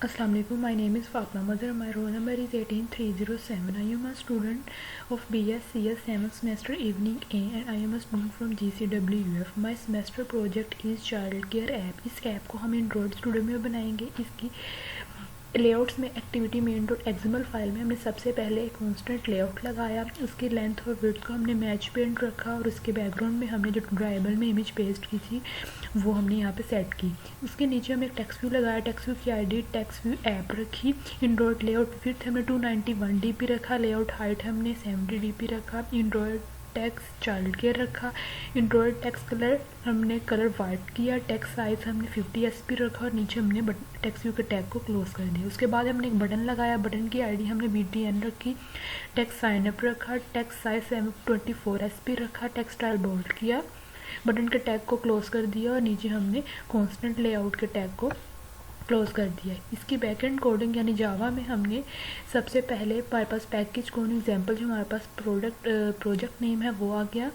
Assalamu alaikum. My name is Fatma Mazhar. My roll number is 18307. I am a student of BScs 7th semester evening A and I am a student from GCWF. My semester project is child care app. इस app को हम Android studio में बनाएंगे। इसकी layouts में activity main dot XML file में हमने सबसे पहले एक कॉन्स्टेंट लेआउट लगाया। उसकी लेंथ और विड्थ को हमने मैच पेंट रखा और उसके बैकग्राउंड में हमने जो ड्राइबल में इमेज पेस्ट की थी वो हमने यहाँ पे सेट की। उसके नीचे हमने एक टेक्स्ट व्यू लगाया। टेक्स्ट व्यू की आईडी टेक्स्ट व्यू ऐप रखी। एंड्रॉयड लेआउट विड्थ हमने 291 dp रखा। लेआउट हाइट हमने 70 dp रखा। एंड्रॉयड टेक्स्ट चाइल्ड केयर रखा। एंड्रॉयड टेक्स्ट कलर हमने कलर वाइट किया। टेक्स्ट साइज हमने 50 SP रखा और नीचे हमने टेक्स्ट व्यू के टैग को क्लोज कर दिया। उसके बाद हमने एक बटन लगाया। बटन की आईडी हमने BTN रखी। टेक्स्ट साइन अप रखा। टेक्स्ट साइज 24 SP रखा। टेक्स्ट स्टाइल बोल्ड किया। बटन के टैग को क्लोज कर दिया और नीचे हमने कॉन्स्टेंट लेआउट के टैग को क्लोज कर दिया। इसकी बैकएंड कोडिंग यानी जावा में हमने सबसे पहले हमारे पास पैकेज कोड एग्जाम्पल जो हमारे पास प्रोजेक्ट नेम है वो आ गया।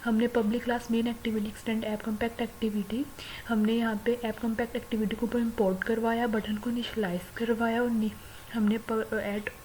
हमने public class main activity extend app compact activity हमने यहाँ पे ऐप कम्पैक्ट एक्टिविटी को इम्पोर्ट करवाया। बटन को इनिशियलाइज करवाया और हमने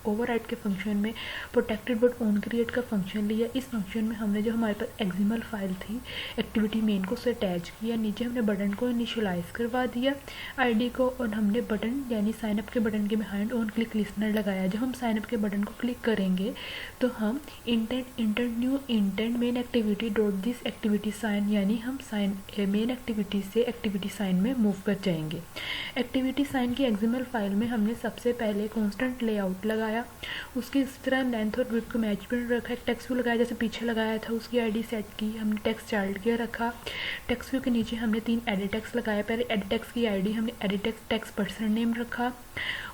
ओवरराइड के फंक्शन में प्रोटेक्टेड बट ऑन क्रिएट का फंक्शन लिया। इस फंक्शन में हमने जो हमारे पास एक्सएमएल फाइल थी एक्टिविटी मेन को उसे अटैच किया। नीचे हमने बटन को इनिशियलाइज करवा दिया आईडी को और हमने बटन यानी साइन अप के बटन के बिहाइंड ऑन क्लिक लिसनर लगाया। जब हम साइन अप के बटन को क्लिक करेंगे तो हम intent main activity dot this activity sign यानी हम साइन मेन एक्टिविटी से एक्टिविटी साइन में मूव कर जाएंगे। एक्टिविटी साइन की एक्सएमएल फाइल में हमने सबसे पहले कॉन्स्टेंट लेआउट लगाया। उसकी इस तरह लेंथ और विड्थ को मैच पेंट रखा। एक टेक्स्ट व्यू लगाया जैसे पीछे लगाया था। उसकी आईडी सेट की। हमने टेक्स्ट चाइल्ड केयर रखा। टेक्स्ट व्यू के नीचे हमने 3 एडिट टेक्स्ट लगाया। पहले एडिट टेक्स्ट की आईडी हमने एडिट टेक्स्ट पर्सन नेम रखा।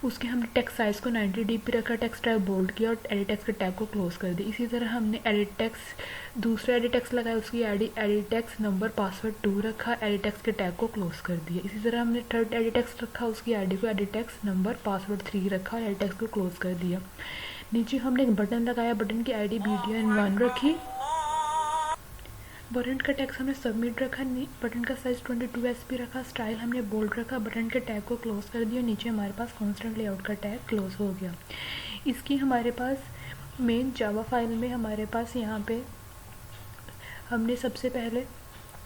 उसके हमने टेक्स्ट साइज को 90 dp रखा। टेक्स्ट टाइप बोल्ड किया और एडिट टेक्स्ट के टैग को क्लोज कर दिया। इसी तरह हमने दूसरा एडिट टेक्स्ट लगाया। उसकी ID edit text number password 2 रखा। एडिट टेक्स्ट के टैग को क्लोज कर दिया। इसी तरह हमने थर्ड एडिट टेक्स्ट रखा। उसकी आईडी को एडिट टेक्स्ट नंबर पासवर्ड 3 रखा और एडिट टेक्स्ट को क्लोज कर दिया। नीचे हमने एक बटन लगाया। बटन की आईडी BTN 1 रखी। बटन का टैग हमने सबमिट रखा। बटन का साइज 22 SP रखा। स्टाइल हमने बोल्ड रखा। बटन के टैग को क्लोज कर दिया। नीचे हमारे पास कॉन्स्टेंट लेआउट का टैग क्लोज हो गया। इसकी हमारे पास मेन जावा फाइल में हमारे पास यहाँ पे हमने सबसे पहले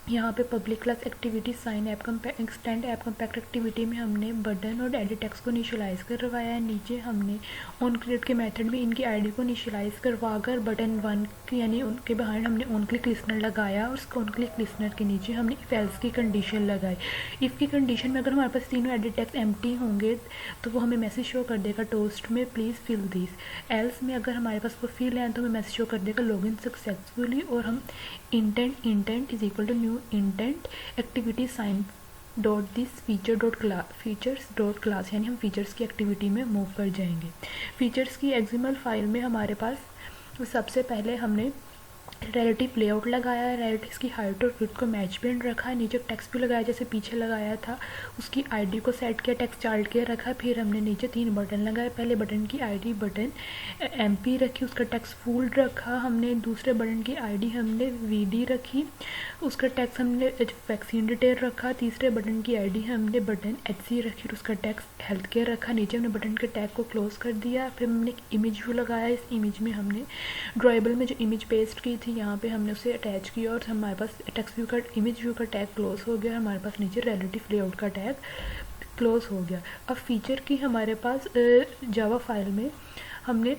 यहाँ पे public class activity sign app extend app compact activity में हमने बटन और एडिट टेक्स्ट को इनिशियलाइज करवाया है। नीचे हमने ऑन क्रिएट के मेथड में इनकी आईडी को इनिशियलाइज करवाकर बटन 1 यानी उनके बिहाइंड हमने ऑन क्लिक लिसनर लगाया और उस ऑन क्लिक लिसनर के नीचे हमने इफ एल्स की कंडीशन लगाई। इफ़ की कंडीशन में अगर हमारे पास तीनों एडिट टेक्स्ट एम्प्टी होंगे तो वो हमें मैसेज शो कर देगा टोस्ट में प्लीज़ फिल दिस। एल्स में अगर हमारे पास वो फिल है तो हमें मैसेज शो कर देगा लॉगिन सक्सेसफुली और हम intent is equal to new intent activity sign dot this features dot class यानी हम फीचर्स की एक्टिविटी में मूव कर जाएंगे। फीचर्स की एक्सएमएल फाइल में हमारे पास सबसे पहले हमने रिलेटिव लेआउट लगाया। रिलेटिव्स की हाइट और विड्थ को मैच पेंट रखा। नीचे टेक्स्ट भी लगाया जैसे पीछे लगाया था। उसकी आईडी को सेट किया। टेक्स्ट चाइल्ड केयर रखा। फिर हमने नीचे 3 बटन लगाए। पहले बटन की आईडी बटन MP रखी। उसका टेक्स्ट फुल रखा। हमने दूसरे बटन की आईडी हमने VD रखी। उसका टेक्स्ट हमने वैक्सीन डिटेल रखा। तीसरे बटन की आईडी हमने बटन HC रखी और उसका टेक्स्ट हेल्थ केयर रखा। नीचे हमने बटन के टैग को क्लोज कर दिया। फिर हमने एक इमेज व्यू लगाया। इस इमेज में हमने ड्राइबल में जो इमेज पेस्ट की थी यहाँ पे हमने उसे अटैच किया और हमारे पास टेक्स्ट व्यू का इमेज व्यू का टैग क्लोज हो गया। हमारे पास नीचे रिलेटिव लेआउट का टैग क्लोज हो गया। अब फीचर की हमारे पास जावा फाइल में हमने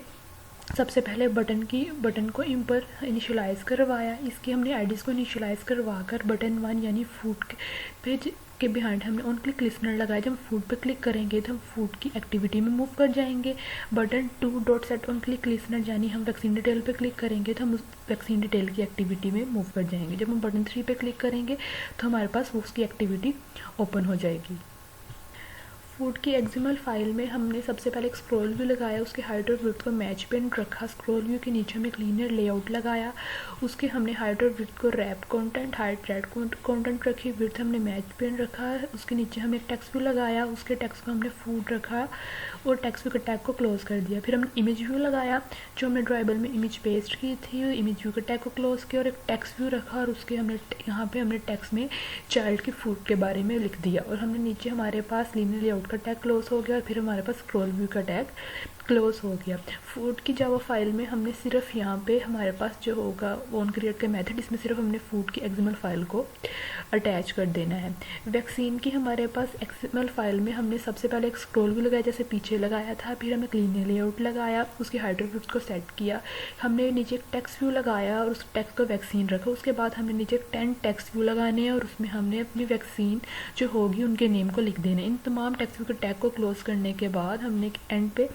सबसे पहले बटन को इन पर इनिशियलाइज करवाया। इसकी हमने आईडीज़ को इनिशियलाइज करवाकर बटन 1 यानी फूड पेज के बिहाइंड हमने ऑन क्लिक लिसनर लगाया। जब हम फूड पे क्लिक करेंगे तो हम फूड की एक्टिविटी में मूव कर जाएंगे। Button 2 dot set on click listener यानी हम वैक्सीन डिटेल पे क्लिक करेंगे तो हम उस वैक्सीन डिटेल की एक्टिविटी में मूव कर जाएंगे। जब हम बटन 3 पे क्लिक करेंगे तो हमारे पास उसकी एक्टिविटी ओपन हो जाएगी। फूड की एक्सएमएल फाइल में हमने सबसे पहले एक स्क्रॉल व्यू लगाया। उसके हाइट और विड्थ को मैच पेंट रखा। स्क्रॉल व्यू के नीचे हमने एक लीनियर लेआउट लगाया। उसके हमने हाइट और विड्थ को wrap content height wrap content रखी। विड्थ हमने मैच पेंट रखा। उसके नीचे हमने एक टेक्स्ट व्यू लगाया। उसके टेक्स्ट को हमने फूड रखा और टेक्स्ट व्यू के टैग को क्लोज कर दिया। फिर हमने इमेज व्यू लगाया जो हमने ड्राइबल में इमेज पेस्ट की थी। इमेज व्यू के टैग को क्लोज किया और एक टेक्स्ट व्यू रखा और उसके हमने यहाँ पे हमने टेक्स्ट में चाइल्ड की फूड के बारे में लिख दिया। और हमने नीचे हमारे पास लीनियर लेआउट लेआउट का टैग क्लोज हो गया और फिर हमारे पास स्क्रॉल व्यू का टैग क्लोज हो गया। फूड की जावा फाइल में हमने सिर्फ यहाँ पे हमारे पास जो होगा ऑन क्रिएट का मेथड, इसमें सिर्फ हमने फूड की एक्सएमएल फाइल को अटैच कर देना है। वैक्सीन की हमारे पास एक्सएमएल फाइल में हमने सबसे पहले एक स्क्रॉल व्यू लगाया जैसे पीछे लगाया था, फिर हमने क्लीन लेआउट लगाया, उसकी हाइड्रोफिक्स को सेट किया, हमने नीचे एक टेक्स्ट व्यू लगाया और उस टेक्स्ट को वैक्सीन रखा। उसके बाद हमने नीचे 10 टेक्स्ट व्यू लगाने हैं और उसमें हमने अपनी वैक्सीन जो होगी उनके नेम को लिख देना है। इन तमाम टेक्स्ट व्यू के टैग को क्लोज करने के बाद हमने एंड पे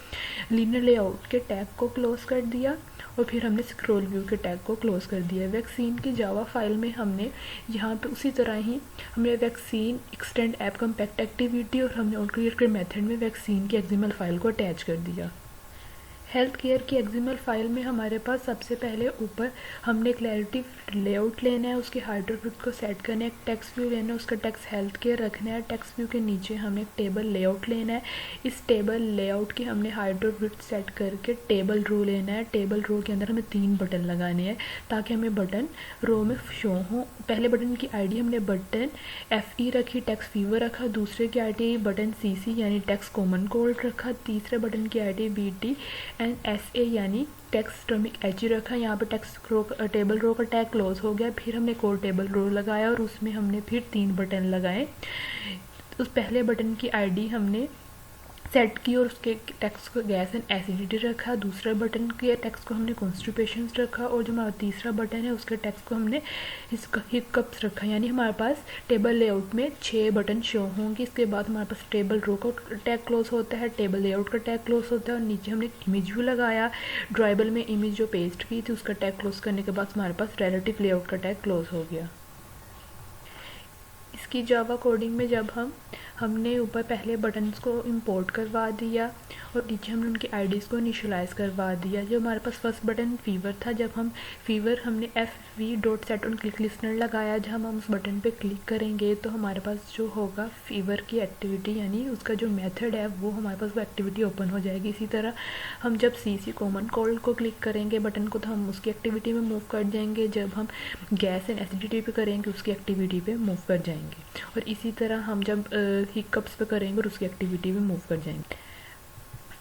लीनियर लेआउट के टैग को क्लोज कर दिया और फिर हमने स्क्रॉल व्यू के टैग को क्लोज कर दिया। वैक्सीन की जावा फाइल में हमने यहाँ पे उसी तरह ही हमने vaccine extend app compact activity और हमने ऑन क्रिएट के मेथड में वैक्सीन की एक्सएमएल फाइल को अटैच कर दिया। हेल्थ केयर की एक्सएमएल फाइल में हमारे पास सबसे पहले ऊपर हमने क्लैरिटी लेआउट लेना है, उसके हाइड्रोफिक्स को सेट करना है, एक टेक्स्ट व्यू लेना है, उसका टेक्स्ट हेल्थ केयर रखना है। टेक्स्ट व्यू के नीचे हमने एक टेबल लेआउट लेना है, इस टेबल लेआउट की हमने हाइड्रोफिक्स सेट करके टेबल रो लेना है। टेबल रो के अंदर हमें 3 बटन लगाने हैं ताकि हमें बटन रो में शो हो। पहले बटन की आईडी हमने बटन FE रखी, टेक्स्ट फीवर रखा, दूसरे की आईडी बटन CC यानी टेक्स्ट कॉमन कोल्ड रखा, तीसरे बटन की आईडी BT एंड SA यानी टेक्स्ट स्टोमिक HE रखा। यहाँ पे टेक्स्ट रो टेबल रो का टैग क्लोज हो गया। फिर हमने कोर टेबल रो लगाया और उसमें हमने फिर 3 बटन लगाए। उस पहले बटन की आईडी हमने सेट की और उसके टेक्स्ट को गैस एंड एसिडिटी रखा, दूसरे बटन के टेक्स्ट को हमने कॉन्स्टिपेशन रखा और जो हमारा तीसरा बटन है उसके टेक्स्ट को हमने हिकअप्स रखा। यानी हमारे पास टेबल लेआउट में 6 बटन शो होंगे। इसके बाद हमारे पास टेबल रो का टैग क्लोज होता है, टेबल लेआउट का टैग क्लोज होता है और नीचे हमने इमेज व्यू लगाया। ड्राइबल में इमेज जो पेस्ट की थी उसका टैग क्लोज करने के बाद हमारे पास रिलेटिव लेआउट का टैग क्लोज हो गया। इसकी जावा कोडिंग में जब हमने ऊपर पहले बटन्स को इंपोर्ट करवा दिया और नीचे हमने उनकी आईडीज़ को इनिशियलाइज़ करवा दिया। जो हमारे पास फर्स्ट बटन फीवर था, जब हम फीवर हमने FV.set ऑन क्लिक लिस्नर लगाया, जब हम उस बटन पे क्लिक करेंगे तो हमारे पास जो होगा फीवर की एक्टिविटी यानी उसका जो मेथड है वो हमारे पास वो एक्टिविटी ओपन हो जाएगी। इसी तरह हम जब CC कॉमन कोल्ड को क्लिक करेंगे बटन को तो हम उसकी एक्टिविटी में मूव कर जाएंगे, जब हम गैस एंड एसिडिटी पे करेंगे उसकी एक्टिविटी पे मूव कर जाएंगे और इसी तरह हम जब हिकअप्स पे करेंगे और उसकी एक्टिविटी में मूव कर जाएंगे।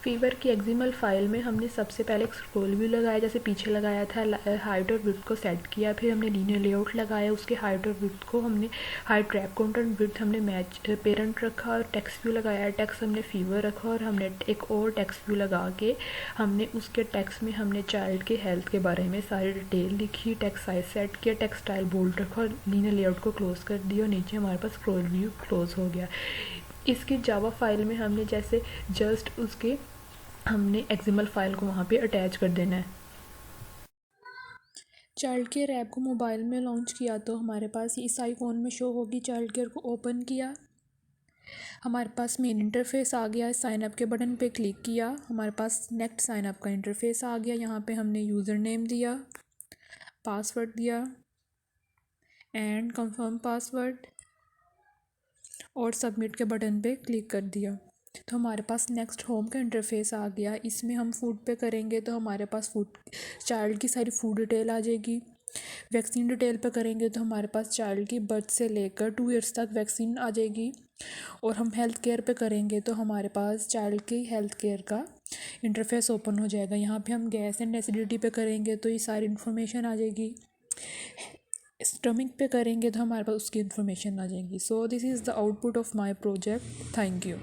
फीवर की एक्सएमएल फाइल में हमने सबसे पहले एक स्क्रॉल व्यू लगाया जैसे पीछे लगाया था, हाइट और विड्थ को सेट किया, फिर हमने लीनियर लेआउट लगाया, उसके हाइट और विड्थ को हमने हाइट ट्रैप काउंटर विड्थ हमने मैच पेरेंट रखा और टेक्स्ट व्यू लगाया, टेक्स्ट हमने फीवर रखा और हमने एक और टेक्स्ट व्यू लगा के हमने उसके टेक्स्ट में हमने चाइल्ड के हेल्थ के बारे में सारी डिटेल लिखी, टेक्स्ट साइज सेट किया, टेक्स्ट स्टाइल बोल्ड रखा और लीनियर लेआउट को क्लोज कर दिया और नीचे हमारे पास स्क्रॉल व्यू क्लोज हो गया। इसकी जावा फाइल में हमने जैसे जस्ट उसके हमने एक्सएमएल फाइल को वहाँ पे अटैच कर देना है। चाइल्ड केयर ऐप को मोबाइल में लॉन्च किया तो हमारे पास इस आईकॉन में शो होगी। चाइल्ड केयर को ओपन किया, हमारे पास मेन इंटरफेस आ गया। साइन अप के बटन पे क्लिक किया, हमारे पास नेक्स्ट साइन अप का इंटरफेस आ गया। यहाँ पे हमने यूज़र नेम दिया, पासवर्ड दिया एंड कंफर्म पासवर्ड और सबमिट के बटन पे क्लिक कर दिया तो हमारे पास नेक्स्ट होम का इंटरफेस आ गया। इसमें हम फूड पे करेंगे तो हमारे पास फूड चाइल्ड की सारी फूड डिटेल आ जाएगी। वैक्सीन डिटेल पे करेंगे तो हमारे पास चाइल्ड की बर्थ से लेकर 2 ईयर्स तक वैक्सीन आ जाएगी। और हम हेल्थ केयर पे करेंगे तो हमारे पास चाइल्ड की हेल्थ केयर का इंटरफेस ओपन हो जाएगा। यहाँ पे हम गैस एंड एसिडिटी पे करेंगे तो ये सारी इन्फॉर्मेशन आ जाएगी। स्टमक पे करेंगे तो हमारे पास उसकी इन्फॉर्मेशन आ जाएगी। So this is the output of my project. Thank you.